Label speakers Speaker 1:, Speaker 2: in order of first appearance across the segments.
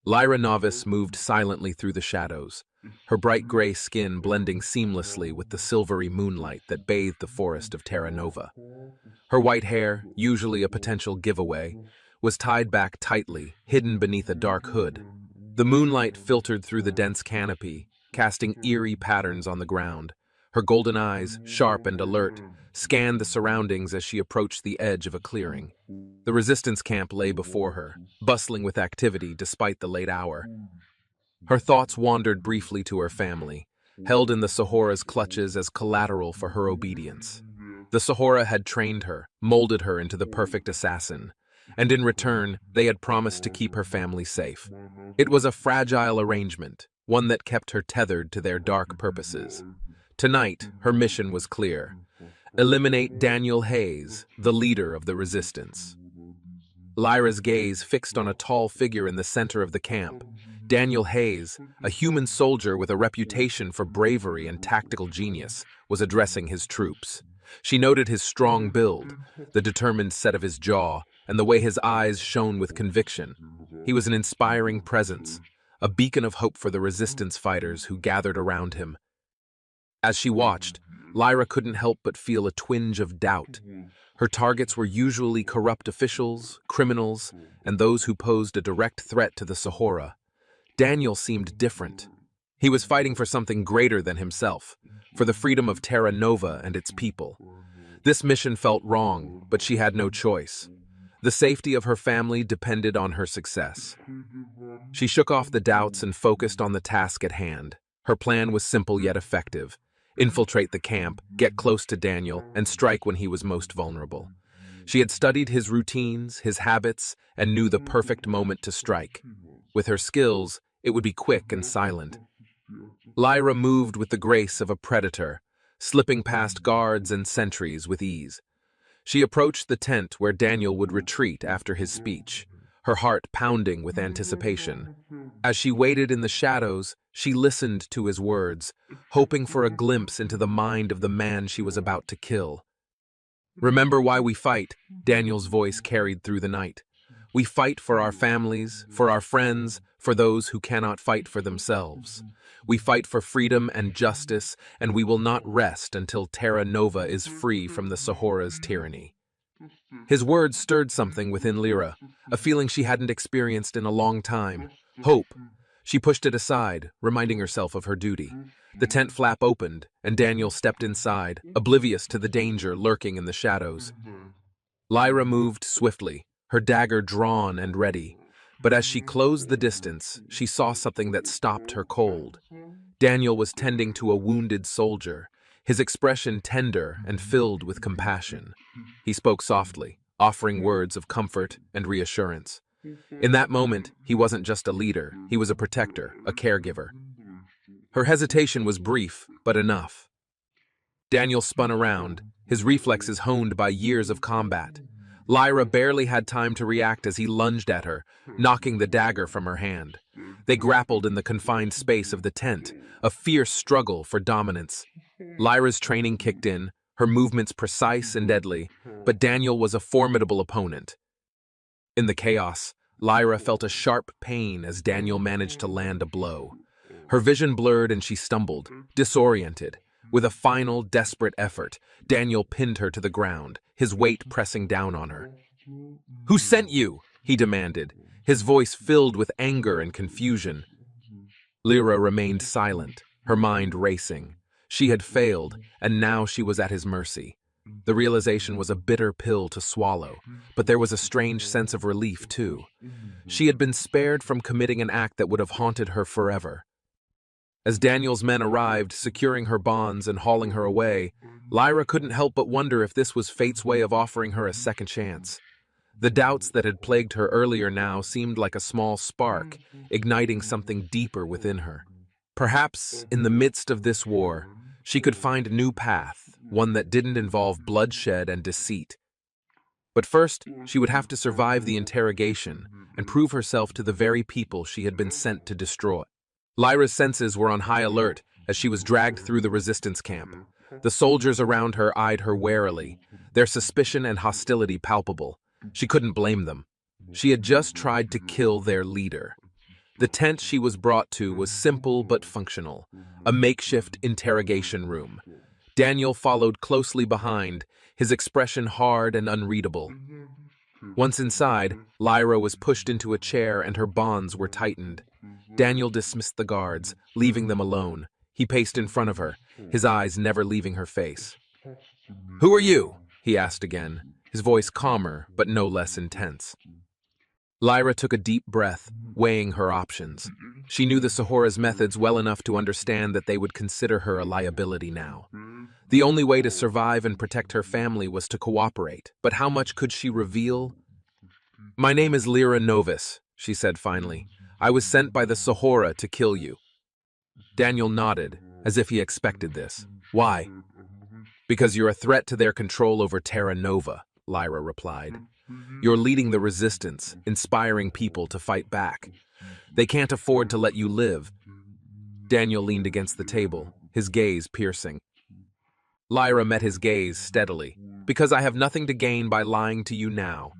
Speaker 1: Lyra Novice moved silently through the shadows, her bright gray skin blending seamlessly with the silvery moonlight that bathed the forest of Terra Nova. Her white hair, usually a potential giveaway, was tied back tightly, hidden beneath a dark hood. The moonlight filtered through the dense canopy, casting eerie patterns on the ground. Her golden eyes, sharp and alert, scanned the surroundings as she approached the edge of a clearing. The resistance camp lay before her, bustling with activity despite the late hour. Her thoughts wandered briefly to her family, held in the Sahora's clutches as collateral for her obedience. The Sahora had trained her, molded her into the perfect assassin, and in return, they had promised to keep her family safe. It was a fragile arrangement, one that kept her tethered to their dark purposes. Tonight, her mission was clear: eliminate Daniel Hayes, the leader of the resistance. Lyra's gaze fixed on a tall figure in the center of the camp. Daniel Hayes, a human soldier with a reputation for bravery and tactical genius, was addressing his troops. She noted his strong build, the determined set of his jaw, and the way his eyes shone with conviction. He was an inspiring presence, a beacon of hope for the resistance fighters who gathered around him. As she watched, Lyra couldn't help but feel a twinge of doubt. Her targets were usually corrupt officials, criminals, and those who posed a direct threat to the Sahora. Daniel seemed different. He was fighting for something greater than himself, for the freedom of Terra Nova and its people. This mission felt wrong, but she had no choice. The safety of her family depended on her success. She shook off the doubts and focused on the task at hand. Her plan was simple yet effective: infiltrate the camp, get close to Daniel, and strike when he was most vulnerable. She had studied his routines, his habits, and knew the perfect moment to strike. With her skills, it would be quick and silent. Lyra moved with the grace of a predator, slipping past guards and sentries with ease. She approached the tent where Daniel would retreat after his speech, her heart pounding with anticipation. As she waited in the shadows, she listened to his words, hoping for a glimpse into the mind of the man she was about to kill. "Remember why we fight," Daniel's voice carried through the night. "We fight for our families, for our friends, for those who cannot fight for themselves. We fight for freedom and justice, and we will not rest until Terra Nova is free from the Sahora's tyranny." His words stirred something within Lyra, a feeling she hadn't experienced in a long time: hope. She pushed it aside, reminding herself of her duty. The tent flap opened, and Daniel stepped inside, oblivious to the danger lurking in the shadows. Lyra moved swiftly, her dagger drawn and ready. But as she closed the distance, she saw something that stopped her cold. Daniel was tending to a wounded soldier, his expression tender and filled with compassion. He spoke softly, offering words of comfort and reassurance. In that moment, he wasn't just a leader, he was a protector, a caregiver. Her hesitation was brief, but enough. Daniel spun around, his reflexes honed by years of combat. Lyra barely had time to react as he lunged at her, knocking the dagger from her hand. They grappled in the confined space of the tent, a fierce struggle for dominance. Lyra's training kicked in, her movements precise and deadly, but Daniel was a formidable opponent. In the chaos, Lyra felt a sharp pain as Daniel managed to land a blow. Her vision blurred and she stumbled, disoriented. With a final, desperate effort, Daniel pinned her to the ground, his weight pressing down on her. "Who sent you?" he demanded, his voice filled with anger and confusion. Lyra remained silent, her mind racing. She had failed, and now she was at his mercy. The realization was a bitter pill to swallow, but there was a strange sense of relief, too. She had been spared from committing an act that would have haunted her forever. As Daniel's men arrived, securing her bonds and hauling her away, Lyra couldn't help but wonder if this was fate's way of offering her a second chance. The doubts that had plagued her earlier now seemed like a small spark, igniting something deeper within her. Perhaps, in the midst of this war, she could find a new path, one that didn't involve bloodshed and deceit. But first, she would have to survive the interrogation and prove herself to the very people she had been sent to destroy. Lyra's senses were on high alert as she was dragged through the resistance camp. The soldiers around her eyed her warily, their suspicion and hostility palpable. She couldn't blame them. She had just tried to kill their leader. The tent she was brought to was simple but functional, a makeshift interrogation room. Daniel followed closely behind, his expression hard and unreadable. Once inside, Lyra was pushed into a chair and her bonds were tightened. Daniel dismissed the guards, leaving them alone. He paced in front of her, his eyes never leaving her face. "Who are you?" he asked again, his voice calmer but no less intense. Lyra took a deep breath, weighing her options. She knew the Sahora's methods well enough to understand that they would consider her a liability now. The only way to survive and protect her family was to cooperate, but how much could she reveal? "My name is Lyra Novus," she said finally. "I was sent by the Sahora to kill you." Daniel nodded, as if he expected this. "Why?" "Because you're a threat to their control over Terra Nova," Lyra replied. "You're leading the resistance, inspiring people to fight back. They can't afford to let you live." Daniel leaned against the table, his gaze piercing. Lyra met his gaze steadily. "Because I have nothing to gain by lying to you now.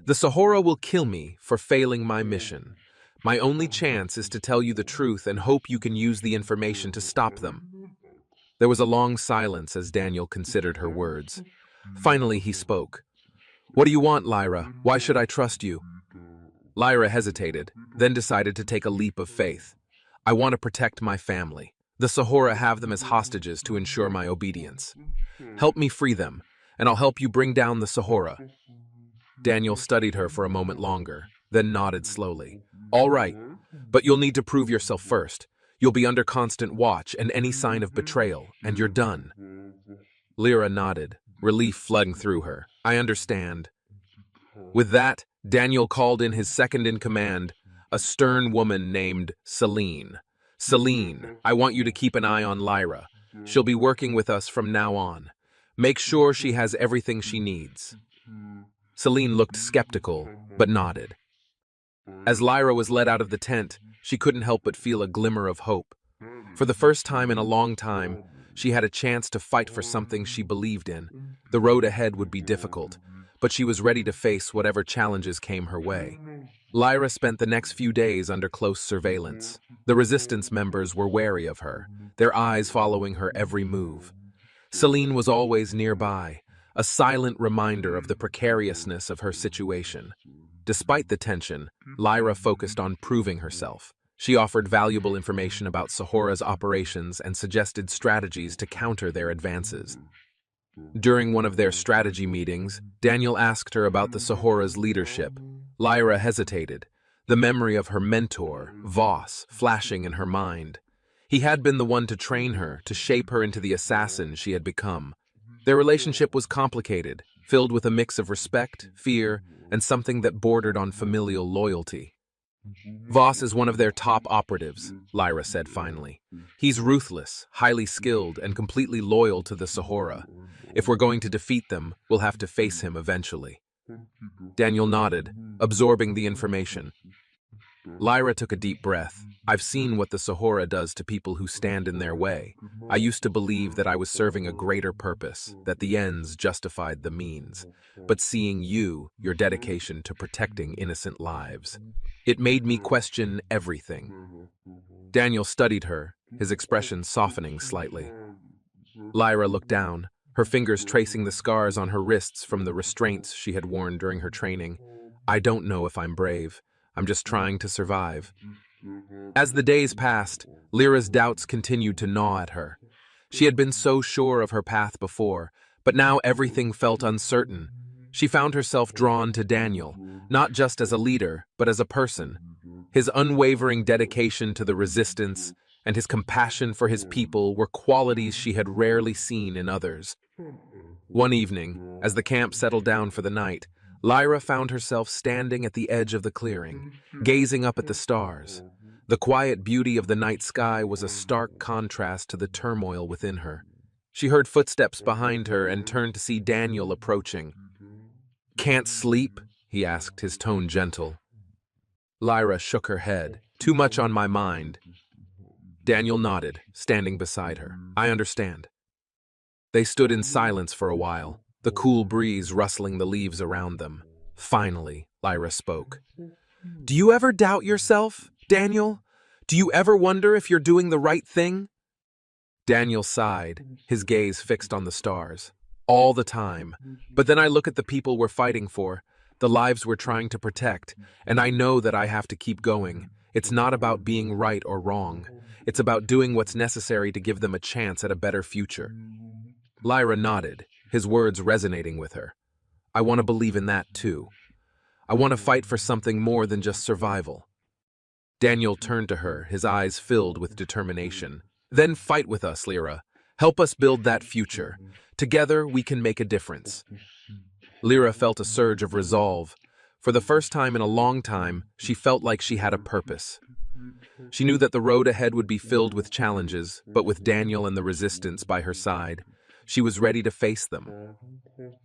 Speaker 1: The Sahora will kill me for failing my mission. My only chance is to tell you the truth and hope you can use the information to stop them." There was a long silence as Daniel considered her words. Finally, he spoke. "What do you want, Lyra? Why should I trust you?" Lyra hesitated, then decided to take a leap of faith. "I want to protect my family. The Sahora have them as hostages to ensure my obedience. Help me free them, and I'll help you bring down the Sahora." Daniel studied her for a moment longer, then nodded slowly. "All right, but you'll need to prove yourself first. You'll be under constant watch, and any sign of betrayal, and you're done." Lyra nodded, relief flooding through her. "I understand." With that, Daniel called in his second-in-command, a stern woman named Celine. "Celine, I want you to keep an eye on Lyra. She'll be working with us from now on. Make sure she has everything she needs." Celine looked skeptical, but nodded. As Lyra was led out of the tent, she couldn't help but feel a glimmer of hope. For the first time in a long time, she had a chance to fight for something she believed in. The road ahead would be difficult, but she was ready to face whatever challenges came her way. Lyra spent the next few days under close surveillance. The resistance members were wary of her, their eyes following her every move. Celine was always nearby, a silent reminder of the precariousness of her situation. Despite the tension, Lyra focused on proving herself. She offered valuable information about Sahora's operations and suggested strategies to counter their advances. During one of their strategy meetings, Daniel asked her about the Sahora's leadership. Lyra hesitated, the memory of her mentor, Voss, flashing in her mind. He had been the one to train her, to shape her into the assassin she had become. Their relationship was complicated, filled with a mix of respect, fear, and something that bordered on familial loyalty. "Voss is one of their top operatives," Lyra said finally. "He's ruthless, highly skilled, and completely loyal to the Sahora. If we're going to defeat them, we'll have to face him eventually." Daniel nodded, absorbing the information. Lyra took a deep breath. "I've seen what the Sahora does to people who stand in their way. I used to believe that I was serving a greater purpose, that the ends justified the means. But seeing you, your dedication to protecting innocent lives, it made me question everything." Daniel studied her, his expression softening slightly. Lyra looked down, her fingers tracing the scars on her wrists from the restraints she had worn during her training. "I don't know if I'm brave. I'm just trying to survive." As the days passed, Lyra's doubts continued to gnaw at her. She had been so sure of her path before, but now everything felt uncertain. She found herself drawn to Daniel, not just as a leader, but as a person. His unwavering dedication to the resistance and his compassion for his people were qualities she had rarely seen in others. One evening, as the camp settled down for the night, Lyra found herself standing at the edge of the clearing, gazing up at the stars. The quiet beauty of the night sky was a stark contrast to the turmoil within her. She heard footsteps behind her and turned to see Daniel approaching. "Can't sleep?" he asked, his tone gentle. Lyra shook her head. "Too much on my mind." Daniel nodded, standing beside her. "I understand." They stood in silence for a while, the cool breeze rustling the leaves around them. Finally, Lyra spoke. "Do you ever doubt yourself? Daniel, do you ever wonder if you're doing the right thing? Daniel sighed, his gaze fixed on the stars. All the time. But then I look at the people we're fighting for, the lives we're trying to protect, and I know that I have to keep going. It's not about being right or wrong. It's about doing what's necessary to give them a chance at a better future. Lyra nodded, his words resonating with her. I want to believe in that too. I want to fight for something more than just survival. Daniel turned to her, his eyes filled with determination. Then fight with us, Lyra. Help us build that future. Together, we can make a difference. Lyra felt a surge of resolve. For the first time in a long time, she felt like she had a purpose. She knew that the road ahead would be filled with challenges, but with Daniel and the resistance by her side, she was ready to face them.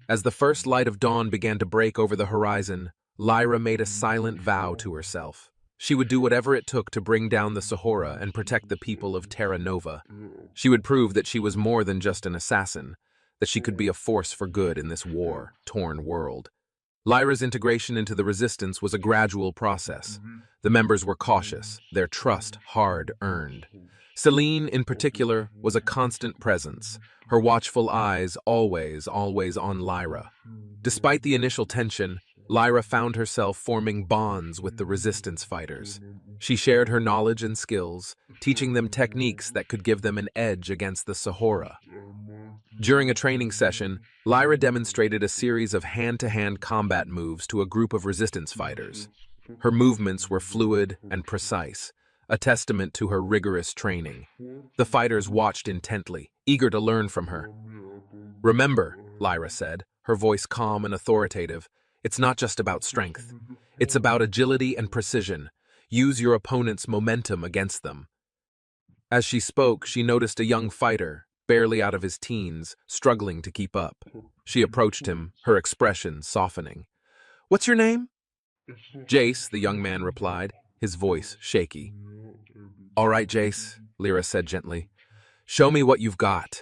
Speaker 1: As the first light of dawn began to break over the horizon, Lyra made a silent vow to herself. She would do whatever it took to bring down the Sahara and protect the people of Terra Nova. She would prove that she was more than just an assassin, that she could be a force for good in this war-torn world. Lyra's integration into the resistance was a gradual process. The members were cautious, their trust hard-earned. Celine, in particular, was a constant presence, her watchful eyes always on Lyra. Despite the initial tension, Lyra found herself forming bonds with the resistance fighters. She shared her knowledge and skills, teaching them techniques that could give them an edge against the Sahara. During a training session, Lyra demonstrated a series of hand-to-hand combat moves to a group of resistance fighters. Her movements were fluid and precise, a testament to her rigorous training. The fighters watched intently, eager to learn from her. Remember, Lyra said, her voice calm and authoritative, it's not just about strength. It's about agility and precision. Use your opponent's momentum against them. As she spoke, she noticed a young fighter, barely out of his teens, struggling to keep up. She approached him, her expression softening. What's your name? Jace, the young man replied, his voice shaky. All right, Jace, Lyra said gently. Show me what you've got.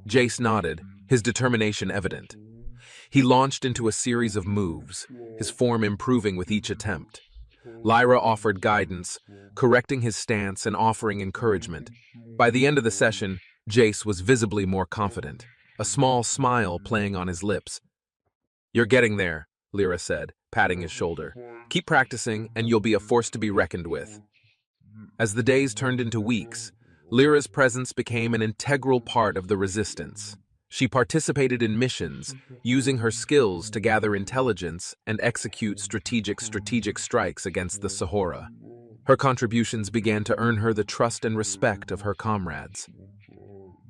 Speaker 1: Jace nodded, his determination evident. He launched into a series of moves, his form improving with each attempt. Lyra offered guidance, correcting his stance and offering encouragement. By the end of the session, Jace was visibly more confident, a small smile playing on his lips. You're getting there, Lyra said, patting his shoulder. Keep practicing, and you'll be a force to be reckoned with. As the days turned into weeks, Lyra's presence became an integral part of the resistance. She participated in missions, using her skills to gather intelligence and execute strategic strikes against the Sahara. Her contributions began to earn her the trust and respect of her comrades.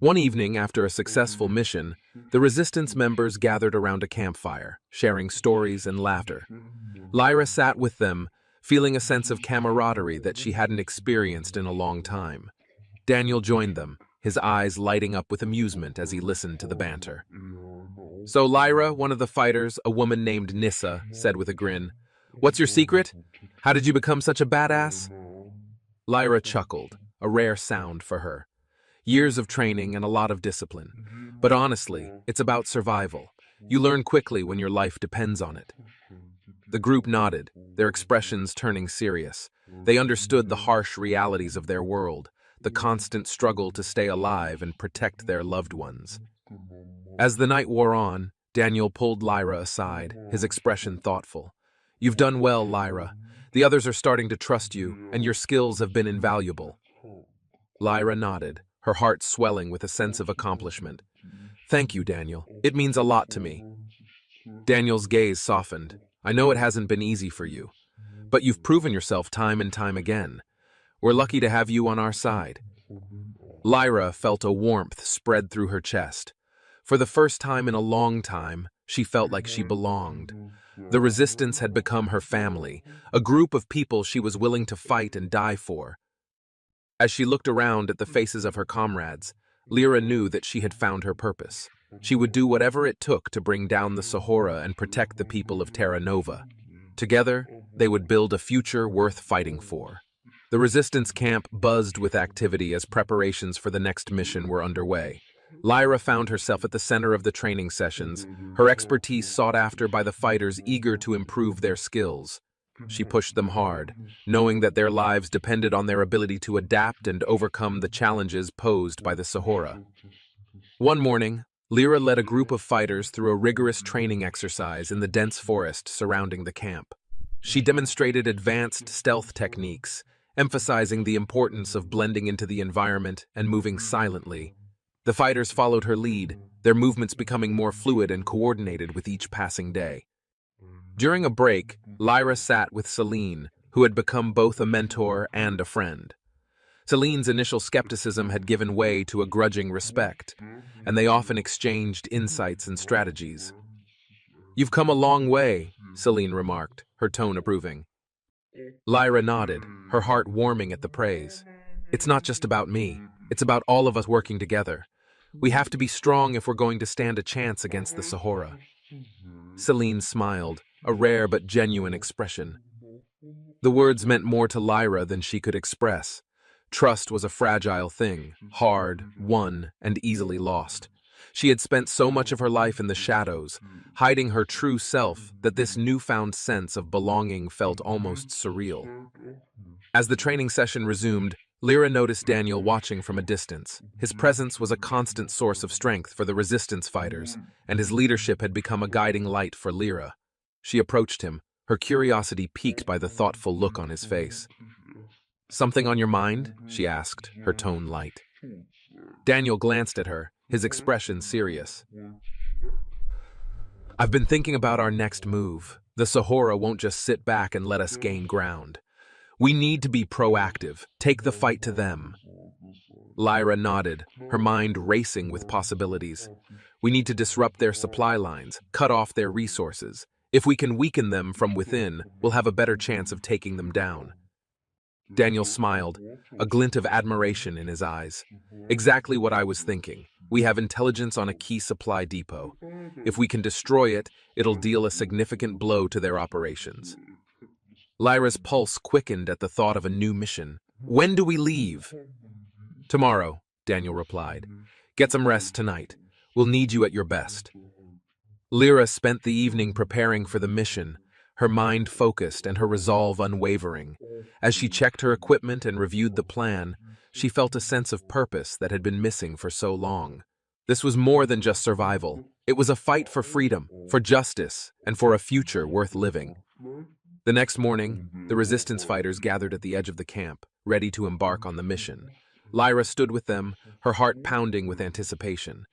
Speaker 1: One evening, after a successful mission, the resistance members gathered around a campfire, sharing stories and laughter. Lyra sat with them, feeling a sense of camaraderie that she hadn't experienced in a long time. Daniel joined them, his eyes lighting up with amusement as he listened to the banter. So Lyra, one of the fighters, a woman named Nissa, said with a grin, What's your secret? How did you become such a badass? Lyra chuckled, a rare sound for her. Years of training and a lot of discipline. But honestly, it's about survival. You learn quickly when your life depends on it. The group nodded, their expressions turning serious. They understood the harsh realities of their world, the constant struggle to stay alive and protect their loved ones. As the night wore on, Daniel pulled Lyra aside, his expression thoughtful. You've done well, Lyra. The others are starting to trust you, and your skills have been invaluable. Lyra nodded, her heart swelling with a sense of accomplishment. Thank you, Daniel. It means a lot to me. Daniel's gaze softened. I know it hasn't been easy for you, but you've proven yourself time and time again. We're lucky to have you on our side. Lyra felt a warmth spread through her chest. For the first time in a long time, she felt like she belonged. The resistance had become her family, a group of people she was willing to fight and die for. As she looked around at the faces of her comrades, Lyra knew that she had found her purpose. She would do whatever it took to bring down the Sahara and protect the people of Terra Nova. Together, they would build a future worth fighting for. The resistance camp buzzed with activity as preparations for the next mission were underway. Lyra found herself at the center of the training sessions, her expertise sought after by the fighters eager to improve their skills. She pushed them hard, knowing that their lives depended on their ability to adapt and overcome the challenges posed by the Sahara. One morning, Lyra led a group of fighters through a rigorous training exercise in the dense forest surrounding the camp. She demonstrated advanced stealth techniques, emphasizing the importance of blending into the environment and moving silently. The fighters followed her lead, their movements becoming more fluid and coordinated with each passing day. During a break, Lyra sat with Celine, who had become both a mentor and a friend. Celine's initial skepticism had given way to a grudging respect, and they often exchanged insights and strategies. "You've come a long way," Celine remarked, her tone approving. Lyra nodded, her heart warming at the praise. "It's not just about me. It's about all of us working together. We have to be strong if we're going to stand a chance against the Sahara." Celine smiled, a rare but genuine expression. The words meant more to Lyra than she could express. Trust was a fragile thing, hard, won, and easily lost. She had spent so much of her life in the shadows, hiding her true self, that this newfound sense of belonging felt almost surreal. As the training session resumed, Lyra noticed Daniel watching from a distance. His presence was a constant source of strength for the resistance fighters, and his leadership had become a guiding light for Lyra. She approached him, her curiosity piqued by the thoughtful look on his face. "Something on your mind?" she asked, her tone light. Daniel glanced at her, his expression serious. "I've been thinking about our next move. The Sahara won't just sit back and let us gain ground. We need to be proactive, take the fight to them." Lyra nodded, her mind racing with possibilities. "We need to disrupt their supply lines, cut off their resources. If we can weaken them from within, we'll have a better chance of taking them down." Daniel smiled, a glint of admiration in his eyes. "Exactly what I was thinking. We have intelligence on a key supply depot. If we can destroy it, it'll deal a significant blow to their operations." Lyra's pulse quickened at the thought of a new mission. "When do we leave?" "Tomorrow," Daniel replied. "Get some rest tonight. We'll need you at your best." Lyra spent the evening preparing for the mission, her mind focused and her resolve unwavering. As she checked her equipment and reviewed the plan, she felt a sense of purpose that had been missing for so long. This was more than just survival. It was a fight for freedom, for justice, and for a future worth living. The next morning, the resistance fighters gathered at the edge of the camp, ready to embark on the mission. Lyra stood with them, her heart pounding with anticipation.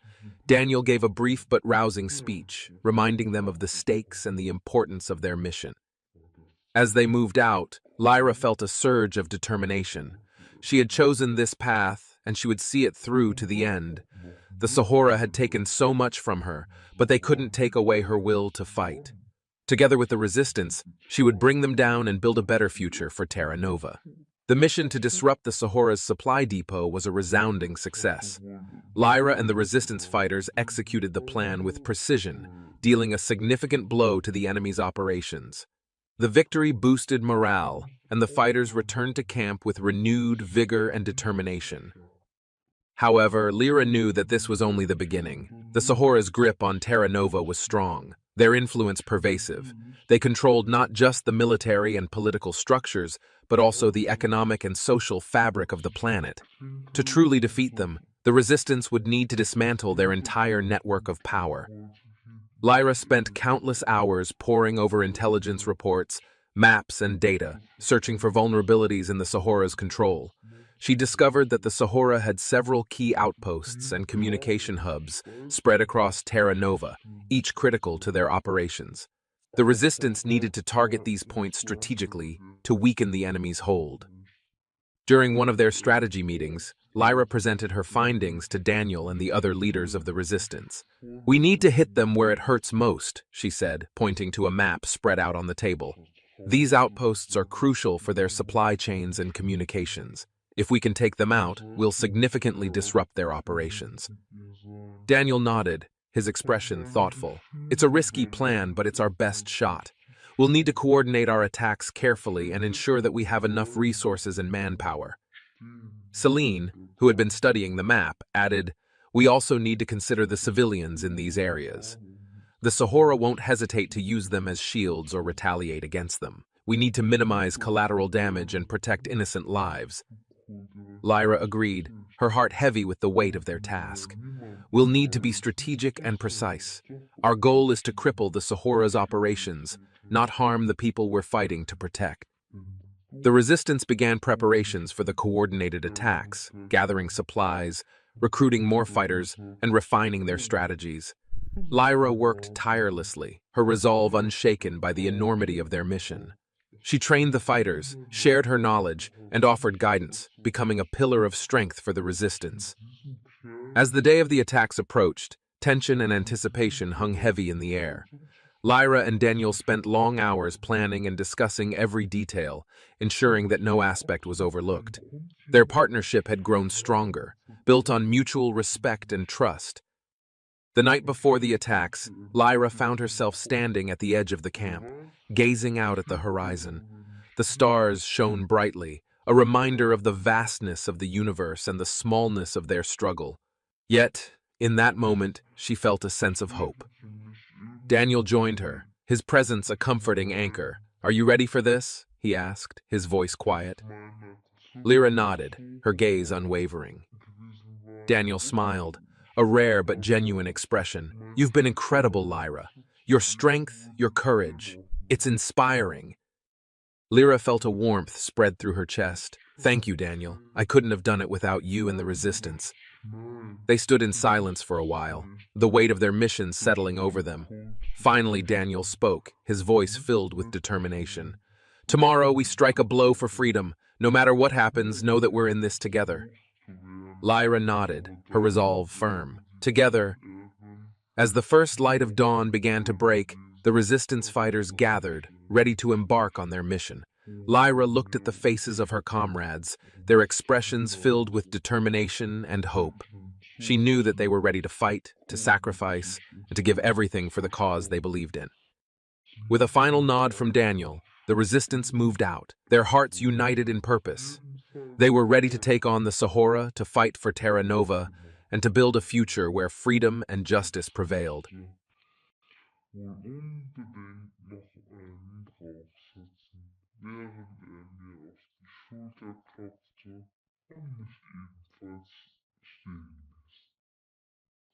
Speaker 1: Daniel gave a brief but rousing speech, reminding them of the stakes and the importance of their mission. As they moved out, Lyra felt a surge of determination. She had chosen this path, and she would see it through to the end. The Sahara had taken so much from her, but they couldn't take away her will to fight. Together with the resistance, she would bring them down and build a better future for Terra Nova. The mission to disrupt the Sahara's supply depot was a resounding success. Lyra and the resistance fighters executed the plan with precision, dealing a significant blow to the enemy's operations. The victory boosted morale, and the fighters returned to camp with renewed vigor and determination. However, Lyra knew that this was only the beginning. The Sahara's grip on Terra Nova was strong, their influence pervasive. They controlled not just the military and political structures, but also the economic and social fabric of the planet. To truly defeat them, the resistance would need to dismantle their entire network of power. Lyra spent countless hours poring over intelligence reports, maps, and data, searching for vulnerabilities in the Sahara's control. She discovered that the Sahara had several key outposts and communication hubs spread across Terra Nova, each critical to their operations. The resistance needed to target these points strategically to weaken the enemy's hold. During one of their strategy meetings, Lyra presented her findings to Daniel and the other leaders of the resistance. "We need to hit them where it hurts most," she said, pointing to a map spread out on the table. "These outposts are crucial for their supply chains and communications. If we can take them out, we'll significantly disrupt their operations." Daniel nodded, his expression thoughtful. "It's a risky plan, but it's our best shot. We'll need to coordinate our attacks carefully and ensure that we have enough resources and manpower." Celine, who had been studying the map, added, "We also need to consider the civilians in these areas. The Sahara won't hesitate to use them as shields or retaliate against them. We need to minimize collateral damage and protect innocent lives. Lyra agreed, her heart heavy with the weight of their task. We'll need to be strategic and precise. Our goal is to cripple the Sahora's operations, not harm the people we're fighting to protect. The resistance began preparations for the coordinated attacks, gathering supplies, recruiting more fighters, and refining their strategies. Lyra worked tirelessly, her resolve unshaken by the enormity of their mission. She trained the fighters, shared her knowledge, and offered guidance, becoming a pillar of strength for the resistance. As the day of the attacks approached, tension and anticipation hung heavy in the air. Lyra and Daniel spent long hours planning and discussing every detail, ensuring that no aspect was overlooked. Their partnership had grown stronger, built on mutual respect and trust. The night before the attacks, Lyra found herself standing at the edge of the camp, gazing out at the horizon. The stars shone brightly, a reminder of the vastness of the universe and the smallness of their struggle. Yet, in that moment, she felt a sense of hope. Daniel joined her, his presence a comforting anchor. "Are you ready for this?" he asked, his voice quiet. Lyra nodded, her gaze unwavering. Daniel smiled, a rare but genuine expression. "You've been incredible, Lyra. Your strength, your courage. It's inspiring." Lyra felt a warmth spread through her chest. "Thank you, Daniel. I couldn't have done it without you and the resistance." They stood in silence for a while, the weight of their mission settling over them. Finally, Daniel spoke, his voice filled with determination. "Tomorrow we strike a blow for freedom. No matter what happens, know that we're in this together." Lyra nodded, her resolve firm. Together. As the first light of dawn began to break, the resistance fighters gathered, ready to embark on their mission. Lyra looked at the faces of her comrades, their expressions filled with determination and hope. She knew that they were ready to fight, to sacrifice, and to give everything for the cause they believed in. With a final nod from Daniel, the resistance moved out, their hearts united in purpose. They were ready to take on the Sahora, to fight for Terra Nova, and to build a future where freedom and justice prevailed.
Speaker 2: wohl unbedingt noch einen draufsetzen. Während